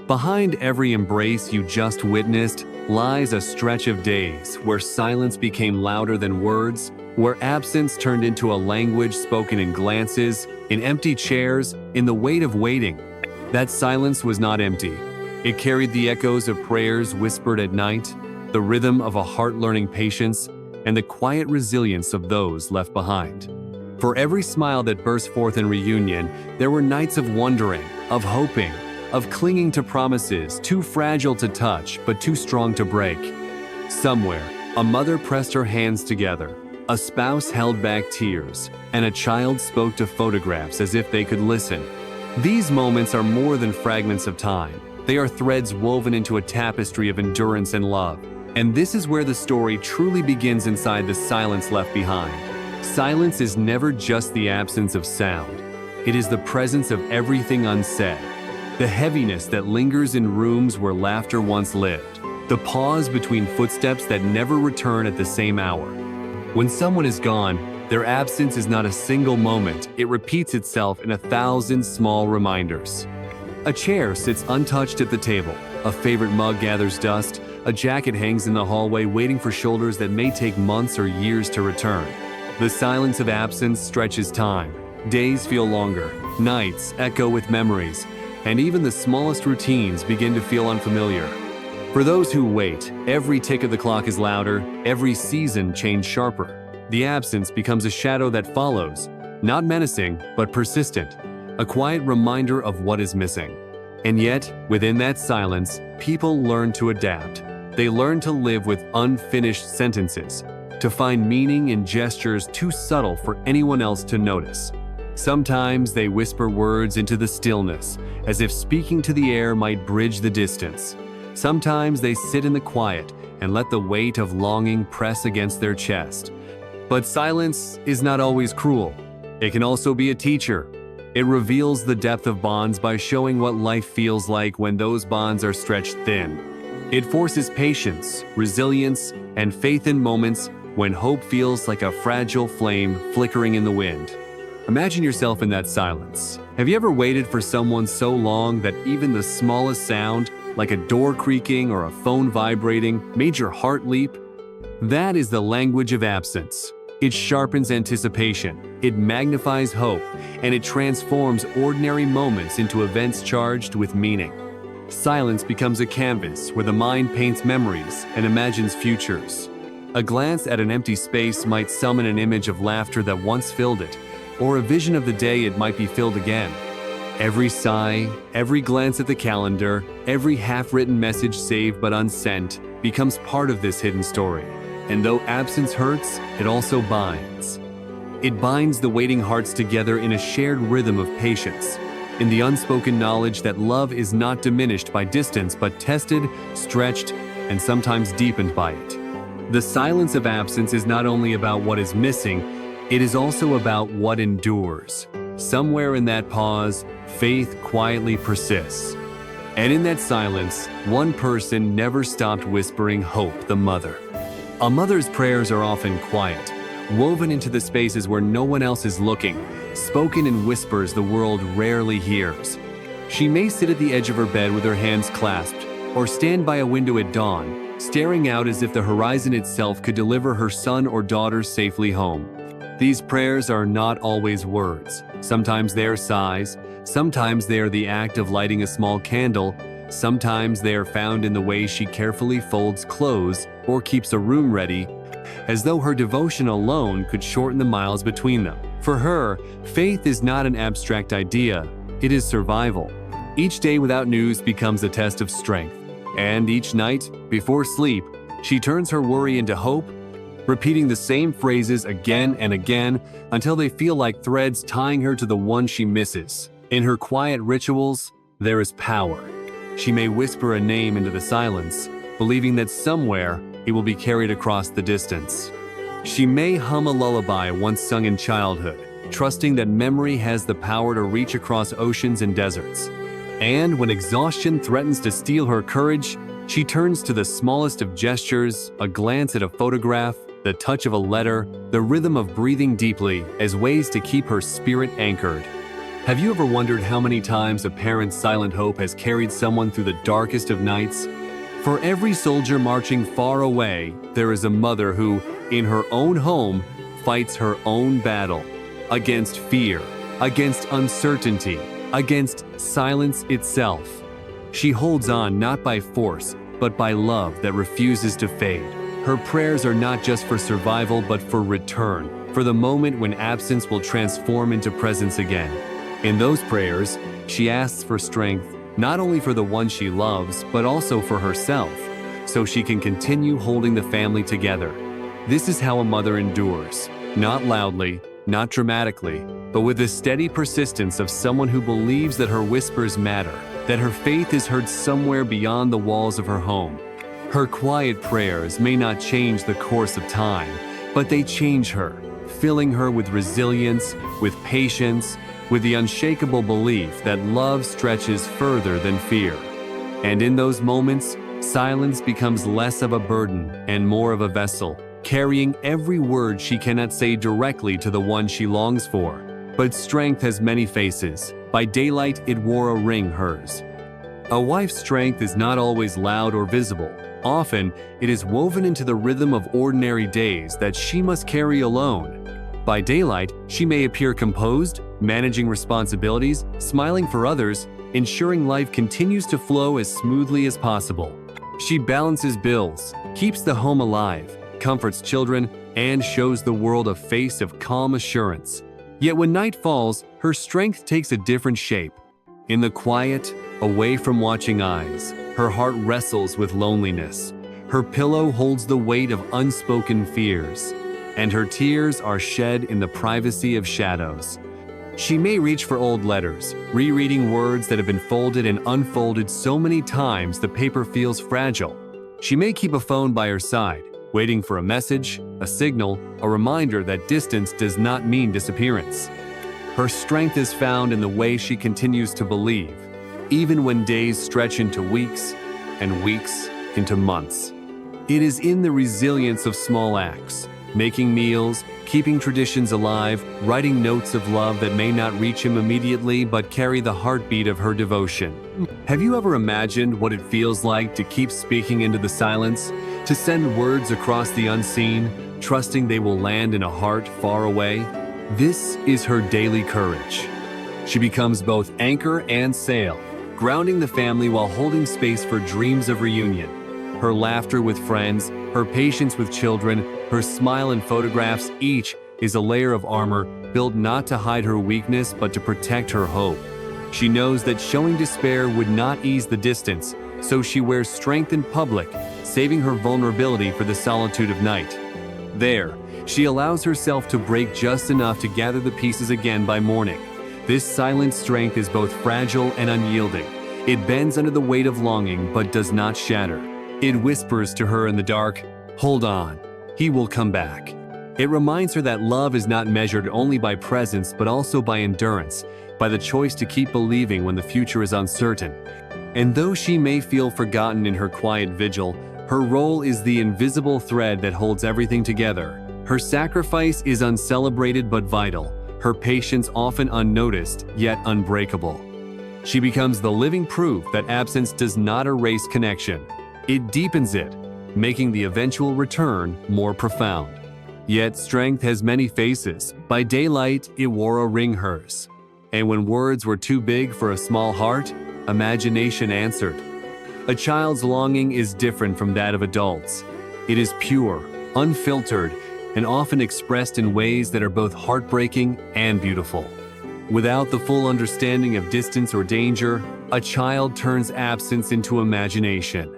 Behind every embrace you just witnessed lies a stretch of days where silence became louder than words, where absence turned into a language spoken in glances, in empty chairs, in the weight of waiting. That silence was not empty. It carried the echoes of prayers whispered at night, the rhythm of a heart learning patience, and the quiet resilience of those left behind. For every smile that burst forth in reunion, there were nights of wondering, of hoping, of clinging to promises too fragile to touch but too strong to break. Somewhere, a mother pressed her hands together, a spouse held back tears, and a child spoke to photographs as if they could listen. These moments are more than fragments of time. They are threads woven into a tapestry of endurance and love. And this is where the story truly begins inside the silence left behind. Silence is never just the absence of sound. It is the presence of everything unsaid. The heaviness that lingers in rooms where laughter once lived. The pause between footsteps that never return at the same hour. When someone is gone, their absence is not a single moment. It repeats itself in 1,000 small reminders. A chair sits untouched at the table. A favorite mug gathers dust. A jacket hangs in the hallway waiting for shoulders that may take months or years to return. The silence of absence stretches time. Days feel longer. Nights echo with memories. And even the smallest routines begin to feel unfamiliar. For those who wait, every tick of the clock is louder, every season changed sharper. The absence becomes a shadow that follows, not menacing, but persistent, a quiet reminder of what is missing. And yet, within that silence, people learn to adapt. They learn to live with unfinished sentences, to find meaning in gestures too subtle for anyone else to notice. Sometimes they whisper words into the stillness, as if speaking to the air might bridge the distance. Sometimes they sit in the quiet and let the weight of longing press against their chest. But silence is not always cruel. It can also be a teacher. It reveals the depth of bonds by showing what life feels like when those bonds are stretched thin. It forces patience, resilience, and faith in moments when hope feels like a fragile flame flickering in the wind. Imagine yourself in that silence. Have you ever waited for someone so long that even the smallest sound, like a door creaking or a phone vibrating, made your heart leap? That is the language of absence. It sharpens anticipation, it magnifies hope, and it transforms ordinary moments into events charged with meaning. Silence becomes a canvas where the mind paints memories and imagines futures. A glance at an empty space might summon an image of laughter that once filled it, or a vision of the day it might be filled again. Every sigh, every glance at the calendar, every half-written message saved but unsent becomes part of this hidden story. And though absence hurts, it also binds. It binds the waiting hearts together in a shared rhythm of patience, in the unspoken knowledge that love is not diminished by distance but tested, stretched, and sometimes deepened by it. The silence of absence is not only about what is missing, it is also about what endures. Somewhere in that pause, faith quietly persists. And in that silence, one person never stopped whispering hope, the mother. A mother's prayers are often quiet, woven into the spaces where no one else is looking, spoken in whispers the world rarely hears. She may sit at the edge of her bed with her hands clasped, or stand by a window at dawn, staring out as if the horizon itself could deliver her son or daughter safely home. These prayers are not always words. Sometimes they are sighs, sometimes they are the act of lighting a small candle, sometimes they are found in the way she carefully folds clothes or keeps a room ready, as though her devotion alone could shorten the miles between them. For her, faith is not an abstract idea, it is survival. Each day without news becomes a test of strength, and each night, before sleep, she turns her worry into hope, repeating the same phrases again and again until they feel like threads tying her to the one she misses. In her quiet rituals, there is power. She may whisper a name into the silence, believing that somewhere it will be carried across the distance. She may hum a lullaby once sung in childhood, trusting that memory has the power to reach across oceans and deserts. And when exhaustion threatens to steal her courage, she turns to the smallest of gestures, a glance at a photograph, the touch of a letter, the rhythm of breathing deeply as ways to keep her spirit anchored. Have you ever wondered how many times a parent's silent hope has carried someone through the darkest of nights? For every soldier marching far away, there is a mother who, in her own home, fights her own battle against fear, against uncertainty, against silence itself. She holds on not by force, but by love that refuses to fade. Her prayers are not just for survival, but for return, for the moment when absence will transform into presence again. In those prayers, she asks for strength, not only for the one she loves, but also for herself, so she can continue holding the family together. This is how a mother endures, not loudly, not dramatically, but with the steady persistence of someone who believes that her whispers matter, that her faith is heard somewhere beyond the walls of her home. Her quiet prayers may not change the course of time, but they change her, filling her with resilience, with patience, with the unshakable belief that love stretches further than fear. And in those moments, silence becomes less of a burden and more of a vessel, carrying every word she cannot say directly to the one she longs for. But strength has many faces. By daylight, it wore a ring, hers. A wife's strength is not always loud or visible. Often, it is woven into the rhythm of ordinary days that she must carry alone. By daylight, she may appear composed, managing responsibilities, smiling for others, ensuring life continues to flow as smoothly as possible. She balances bills, keeps the home alive, comforts children, and shows the world a face of calm assurance. Yet when night falls, her strength takes a different shape. In the quiet, away from watching eyes, her heart wrestles with loneliness. Her pillow holds the weight of unspoken fears, and her tears are shed in the privacy of shadows. She may reach for old letters, rereading words that have been folded and unfolded so many times the paper feels fragile. She may keep a phone by her side, waiting for a message, a signal, a reminder that distance does not mean disappearance. Her strength is found in the way she continues to believe, even when days stretch into weeks and weeks into months. It is in the resilience of small acts, making meals, keeping traditions alive, writing notes of love that may not reach him immediately but carry the heartbeat of her devotion. Have you ever imagined what it feels like to keep speaking into the silence, to send words across the unseen, trusting they will land in a heart far away? This is her daily courage. She becomes both anchor and sail, grounding the family while holding space for dreams of reunion. Her laughter with friends, her patience with children, her smile in photographs, each is a layer of armor built not to hide her weakness but to protect her hope. She knows that showing despair would not ease the distance, so she wears strength in public, saving her vulnerability for the solitude of night. There, she allows herself to break just enough to gather the pieces again by morning. This silent strength is both fragile and unyielding. It bends under the weight of longing but does not shatter. It whispers to her in the dark, "Hold on, he will come back." It reminds her that love is not measured only by presence but also by endurance, by the choice to keep believing when the future is uncertain. And though she may feel forgotten in her quiet vigil, her role is the invisible thread that holds everything together. Her sacrifice is uncelebrated but vital, her patience often unnoticed yet unbreakable. She becomes the living proof that absence does not erase connection. It deepens it, making the eventual return more profound. Yet strength has many faces. By daylight, it wore a ring, hers. And when words were too big for a small heart, imagination answered. A child's longing is different from that of adults. It is pure, unfiltered, and often expressed in ways that are both heartbreaking and beautiful. Without the full understanding of distance or danger, a child turns absence into imagination.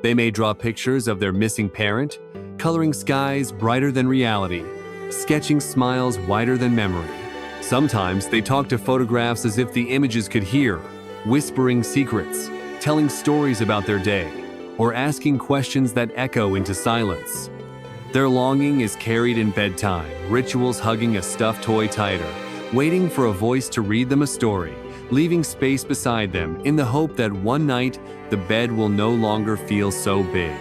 They may draw pictures of their missing parent, coloring skies brighter than reality, sketching smiles wider than memory. Sometimes they talk to photographs as if the images could hear, whispering secrets, telling stories about their day, or asking questions that echo into silence. Their longing is carried in bedtime, rituals hugging a stuffed toy tighter, waiting for a voice to read them a story, leaving space beside them in the hope that one night the bed will no longer feel so big.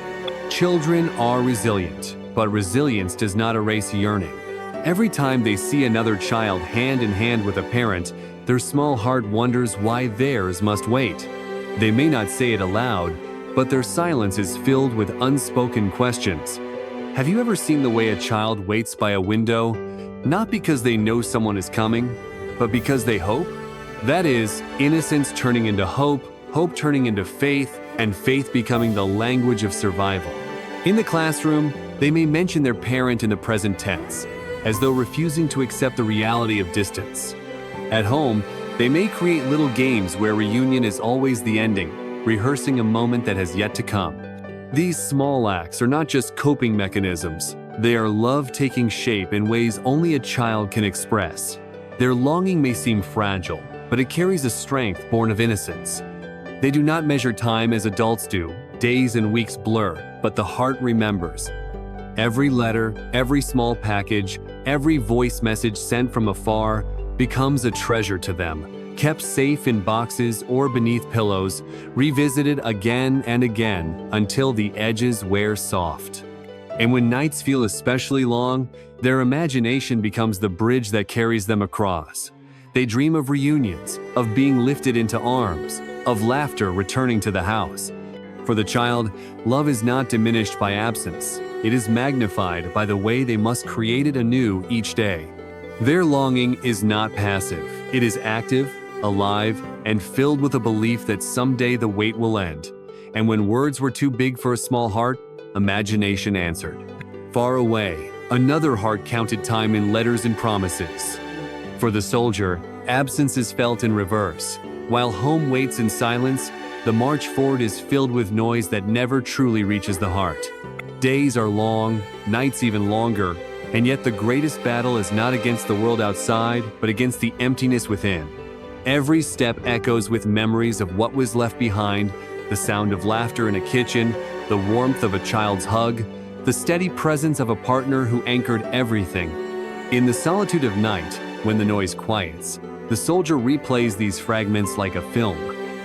Children are resilient, but resilience does not erase yearning. Every time they see another child hand in hand with a parent, Their small heart wonders why theirs must wait. They may not say it aloud, but their silence is filled with unspoken questions. Have you ever seen the way a child waits by a window, not because they know someone is coming, but because they hope? That is, innocence turning into hope, hope turning into faith, and faith becoming the language of survival. In the classroom, they may mention their parent in the present tense, as though refusing to accept the reality of distance. At home, they may create little games where reunion is always the ending, rehearsing a moment that has yet to come. These small acts are not just coping mechanisms, they are love taking shape in ways only a child can express. Their longing may seem fragile, but it carries a strength born of innocence. They do not measure time as adults do. Days and weeks blur, but the heart remembers. Every letter, every small package, every voice message sent from afar becomes a treasure to them, kept safe in boxes or beneath pillows, revisited again and again until the edges wear soft. And when nights feel especially long, their imagination becomes the bridge that carries them across. They dream of reunions, of being lifted into arms, of laughter returning to the house. For the child, love is not diminished by absence. It is magnified by the way they must create it anew each day. Their longing is not passive. It is active, alive, and filled with a belief that someday the wait will end. And when words were too big for a small heart, imagination answered. Far away, another heart counted time in letters and promises. For the soldier, absence is felt in reverse. While home waits in silence, the march forward is filled with noise that never truly reaches the heart. Days are long, nights even longer, and yet the greatest battle is not against the world outside, but against the emptiness within. Every step echoes with memories of what was left behind, the sound of laughter in a kitchen, the warmth of a child's hug, the steady presence of a partner who anchored everything. In the solitude of night, when the noise quiets, the soldier replays these fragments like a film,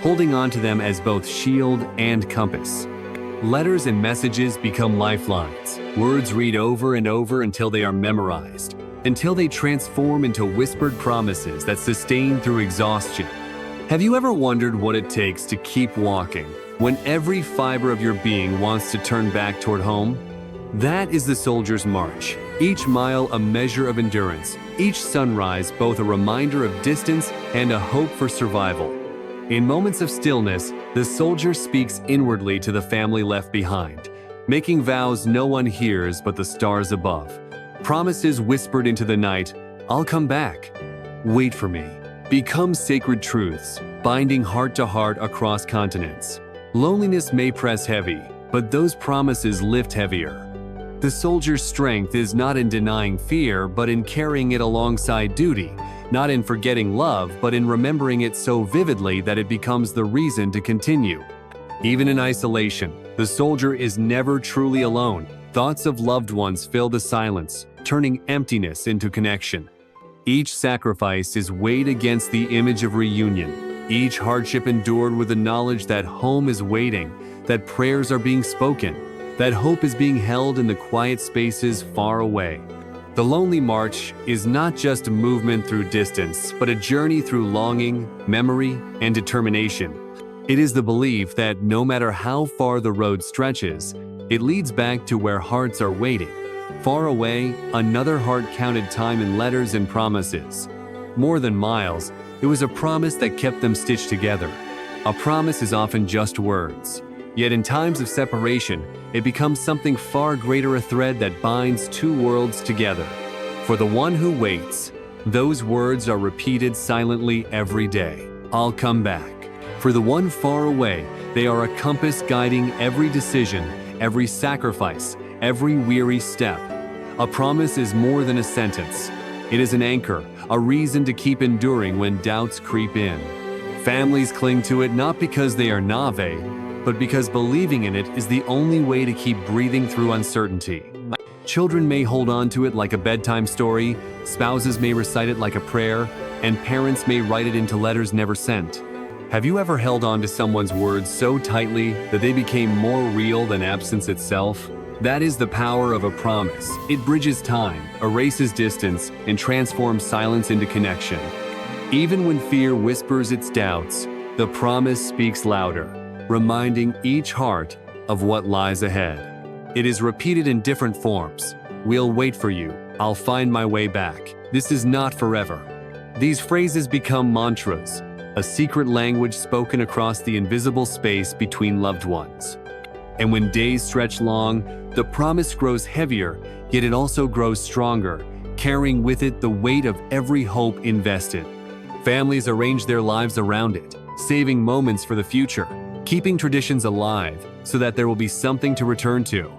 holding on to them as both shield and compass. Letters and messages become lifelines. Words read over and over until they are memorized, until they transform into whispered promises that sustain through exhaustion. Have you ever wondered what it takes to keep walking when every fiber of your being wants to turn back toward home? That is the soldier's march. Each mile a measure of endurance, each sunrise both a reminder of distance and a hope for survival. In moments of stillness, the soldier speaks inwardly to the family left behind, making vows no one hears but the stars above. Promises whispered into the night, "I'll come back. Wait for me." Become sacred truths, binding heart to heart across continents. Loneliness may press heavy, but those promises lift heavier. The soldier's strength is not in denying fear, but in carrying it alongside duty, not in forgetting love, but in remembering it so vividly that it becomes the reason to continue. Even in isolation, the soldier is never truly alone. Thoughts of loved ones fill the silence, turning emptiness into connection. Each sacrifice is weighed against the image of reunion, each hardship endured with the knowledge that home is waiting, that prayers are being spoken, that hope is being held in the quiet spaces far away. The lonely march is not just a movement through distance, but a journey through longing, memory, and determination. It is the belief that no matter how far the road stretches, it leads back to where hearts are waiting. Far away, another heart counted time in letters and promises. More than miles, it was a promise that kept them stitched together. A promise is often just words. Yet in times of separation, it becomes something far greater, a thread that binds two worlds together. For the one who waits, those words are repeated silently every day. "I'll come back." For the one far away, they are a compass guiding every decision, every sacrifice, every weary step. A promise is more than a sentence. It is an anchor, a reason to keep enduring when doubts creep in. Families cling to it not because they are naive, but because believing in it is the only way to keep breathing through uncertainty. Children may hold on to it like a bedtime story, spouses may recite it like a prayer, and parents may write it into letters never sent. Have you ever held on to someone's words so tightly that they became more real than absence itself? That is the power of a promise. It bridges time, erases distance, and transforms silence into connection. Even when fear whispers its doubts, the promise speaks louder, reminding each heart of what lies ahead. It is repeated in different forms. We'll wait for you. I'll find my way back. This is not forever. These phrases become mantras, a secret language spoken across the invisible space between loved ones. And when days stretch long, the promise grows heavier, yet it also grows stronger, carrying with it the weight of every hope invested. Families arrange their lives around it, saving moments for the future, keeping traditions alive so that there will be something to return to.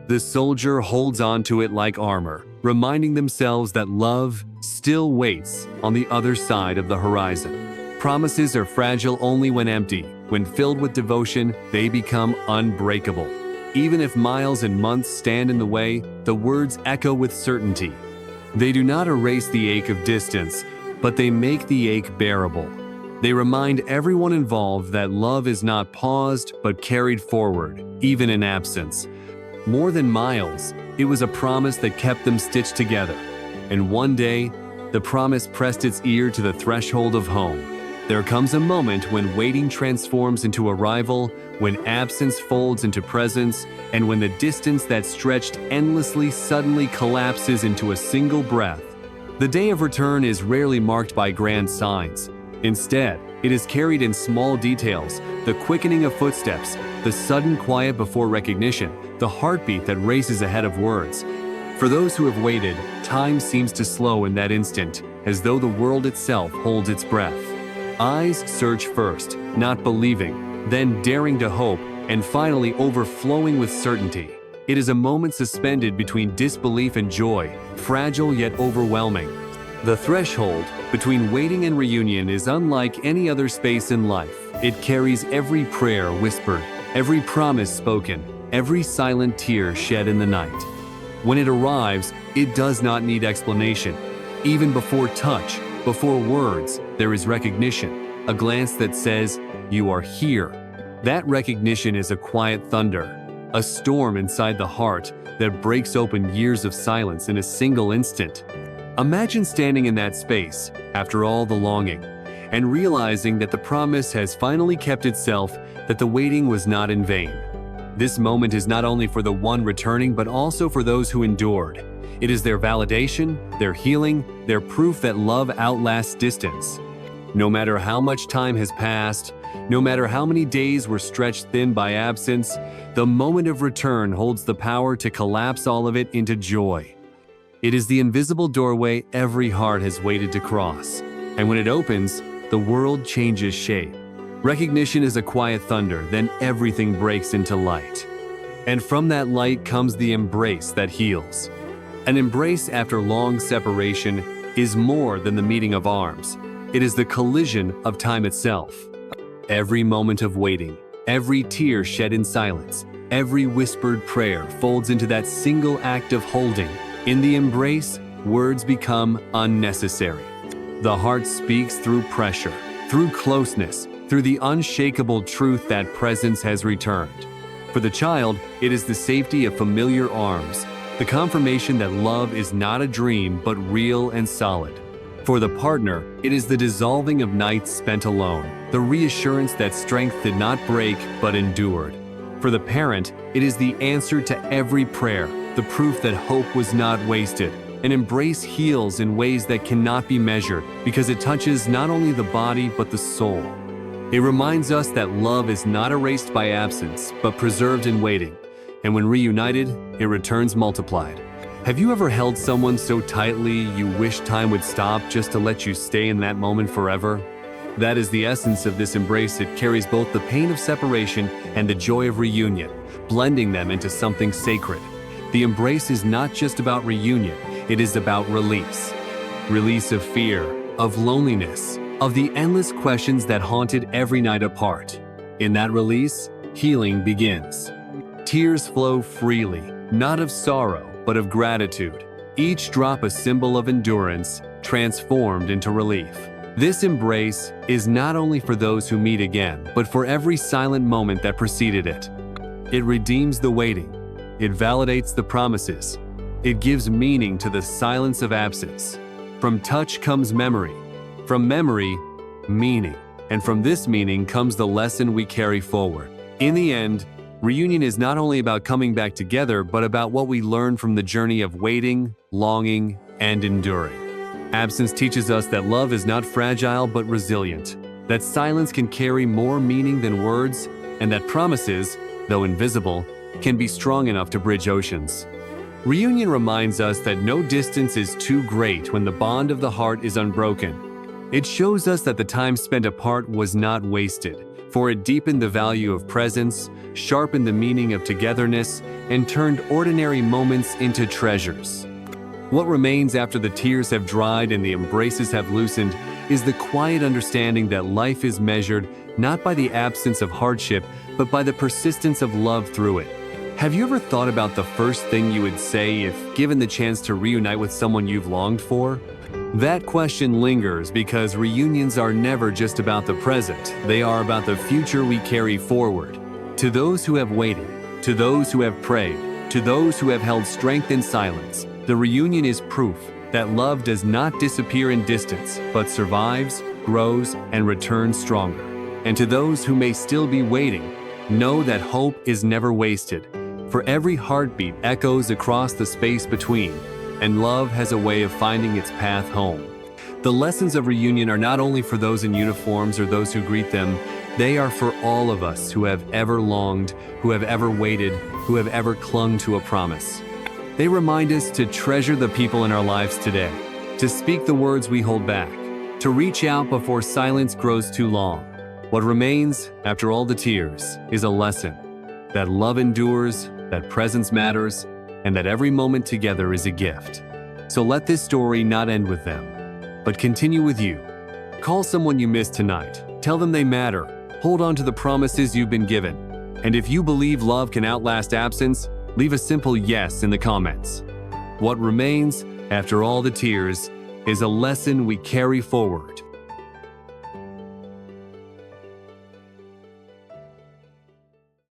The soldier holds on to it like armor, reminding themselves that love still waits on the other side of the horizon. Promises are fragile only when empty. When filled with devotion, they become unbreakable. Even if miles and months stand in the way, the words echo with certainty. They do not erase the ache of distance, but they make the ache bearable. They remind everyone involved that love is not paused, but carried forward, even in absence. More than miles, it was a promise that kept them stitched together. And one day, the promise pressed its ear to the threshold of home. There comes a moment when waiting transforms into arrival, when absence folds into presence, and when the distance that stretched endlessly suddenly collapses into a single breath. The day of return is rarely marked by grand signs. Instead, it is carried in small details, the quickening of footsteps, the sudden quiet before recognition, the heartbeat that races ahead of words. For those who have waited, time seems to slow in that instant, as though the world itself holds its breath. Eyes search first, not believing, then daring to hope, and finally overflowing with certainty. It is a moment suspended between disbelief and joy, fragile yet overwhelming. The threshold between waiting and reunion is unlike any other space in life. It carries every prayer whispered, every promise spoken, every silent tear shed in the night. When it arrives, it does not need explanation. Even before touch, before words, there is recognition, a glance that says, "You are here." That recognition is a quiet thunder, a storm inside the heart that breaks open years of silence in a single instant. Imagine standing in that space, after all the longing, and realizing that the promise has finally kept itself, that the waiting was not in vain. This moment is not only for the one returning, but also for those who endured. It is their validation, their healing, their proof that love outlasts distance. No matter how much time has passed, no matter how many days were stretched thin by absence, the moment of return holds the power to collapse all of it into joy. It is the invisible doorway every heart has waited to cross. And when it opens, the world changes shape. Recognition is a quiet thunder, then everything breaks into light. And from that light comes the embrace that heals. An embrace after long separation is more than the meeting of arms. It is the collision of time itself. Every moment of waiting, every tear shed in silence, every whispered prayer folds into that single act of holding. In the embrace, words become unnecessary. The heart speaks through pressure, through closeness, through the unshakable truth that presence has returned. For the child, it is the safety of familiar arms, the confirmation that love is not a dream but real and solid. For the partner, it is the dissolving of nights spent alone, the reassurance that strength did not break but endured. For the parent, it is the answer to every prayer, the proof that hope was not wasted. An embrace heals in ways that cannot be measured because it touches not only the body but the soul. It reminds us that love is not erased by absence but preserved in waiting, and when reunited, it returns multiplied. Have you ever held someone so tightly you wish time would stop just to let you stay in that moment forever? That is the essence of this embrace. It carries both the pain of separation and the joy of reunion, blending them into something sacred. The embrace is not just about reunion, it is about release. Release of fear, of loneliness, of the endless questions that haunted every night apart. In that release, healing begins. Tears flow freely, not of sorrow, but of gratitude. Each drop a symbol of endurance, transformed into relief. This embrace is not only for those who meet again, but for every silent moment that preceded it. It redeems the waiting. It validates the promises. It gives meaning to the silence of absence. From touch comes memory. From memory, meaning. And from this meaning comes the lesson we carry forward. In the end, reunion is not only about coming back together, but about what we learn from the journey of waiting, longing, and enduring. Absence teaches us that love is not fragile but resilient, that silence can carry more meaning than words, and that promises, though invisible, can be strong enough to bridge oceans. Reunion reminds us that no distance is too great when the bond of the heart is unbroken. It shows us that the time spent apart was not wasted, for it deepened the value of presence, sharpened the meaning of togetherness, and turned ordinary moments into treasures. What remains after the tears have dried and the embraces have loosened is the quiet understanding that life is measured not by the absence of hardship, but by the persistence of love through it. Have you ever thought about the first thing you would say if given the chance to reunite with someone you've longed for? That question lingers because reunions are never just about the present. They are about the future we carry forward. To those who have waited, to those who have prayed, to those who have held strength in silence, the reunion is proof that love does not disappear in distance, but survives, grows, and returns stronger. And to those who may still be waiting, know that hope is never wasted. For every heartbeat echoes across the space between, and love has a way of finding its path home. The lessons of reunion are not only for those in uniforms or those who greet them, they are for all of us who have ever longed, who have ever waited, who have ever clung to a promise. They remind us to treasure the people in our lives today, to speak the words we hold back, to reach out before silence grows too long. What remains, after all the tears, is a lesson that love endures, that presence matters, and that every moment together is a gift. So let this story not end with them, but continue with you. Call someone you missed tonight. Tell them they matter. Hold on to the promises you've been given. And if you believe love can outlast absence, leave a simple yes in the comments. What remains, after all the tears, is a lesson we carry forward.